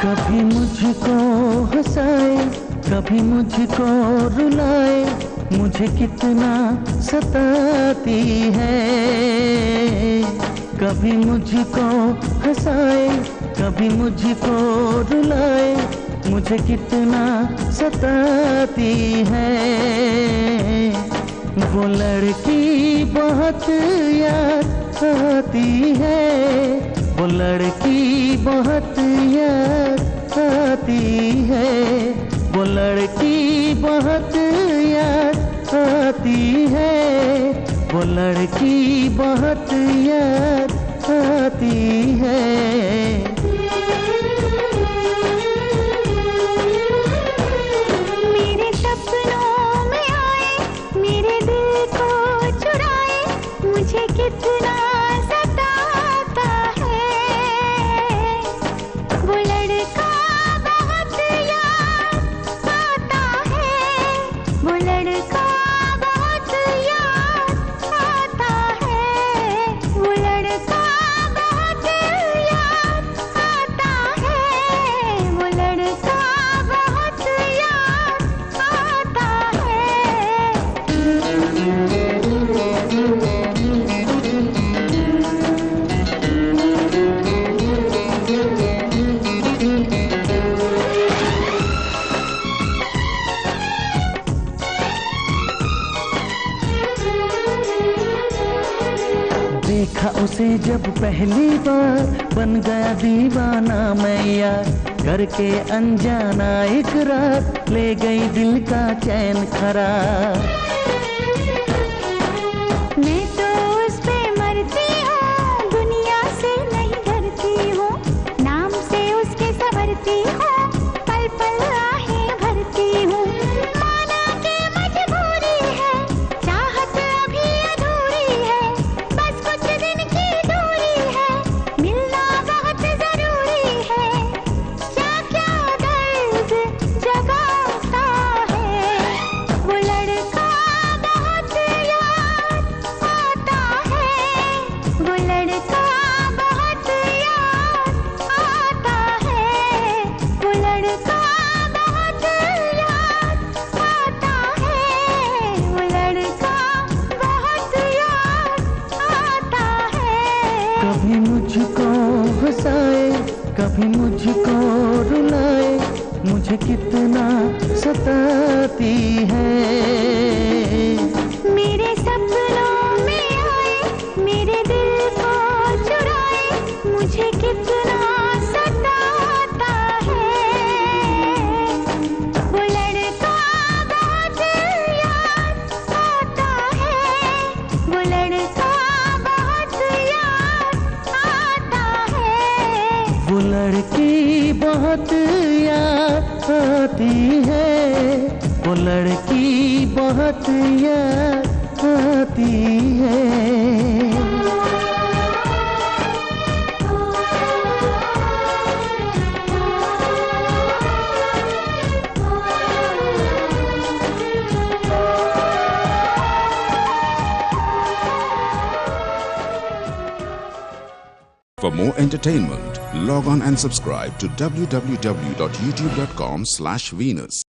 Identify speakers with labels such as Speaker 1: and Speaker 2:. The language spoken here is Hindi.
Speaker 1: कभी मुझको हंसाए, कभी मुझको रुलाए, मुझे कितना सताती है। कभी मुझको हंसाए, कभी मुझको रुलाए, मुझे कितना सताती है। वो लड़की बहुत याद आती है, वो लड़की बहुत याद आती है, वो लड़की बहुत याद आती है, वो लड़की बहुत याद आती है।
Speaker 2: मेरे सपनों में आए, मेरे दिल को चुराए, मुझे कितना सताता है। वो लड़का बहुत याद आता है, वो लड़का बहुत याद आता है, वो लड़का बहुत याद आता है, वो लड़का बहुत याद आता
Speaker 1: देखा उसे जब पहली बार, बन गया दीवाना मैं यार। करके अनजाना इकरार, ले गई दिल का चैन करार।
Speaker 2: मैं तो उस पे मरती हूँ, दुनिया से नहीं डरती हूँ, नाम से उसके संवरती हूँ, पल पल आहें भरती हूँ। माना के मजबूरी है, चाहत अभी अधूरी है, बस कुछ दिन की दूरी है, मिलना बहुत जरूरी है। क्या क्या दर्द जगाता है, वो लड़का बहुत याद आता है, वो लड़का बहुत याद आता है, वो लड़का बहुत याद आता है, वो लड़का बहुत याद आता है।
Speaker 1: कभी मुझको हंसाए, कभी मुझको रुलाए, मुझे कितना सताती है।
Speaker 2: मेरे सपनों में आए, मेरे दिल को चुराए, मुझे कितना सताता है। वो लड़का बहुत याद आता है, वो लड़का बहुत याद आता है।
Speaker 1: वो लड़की बहुत याद आती है, वो लड़की बहुत याद आती है।
Speaker 3: For more entertainment, log on and subscribe to www.youtube.com/Venus.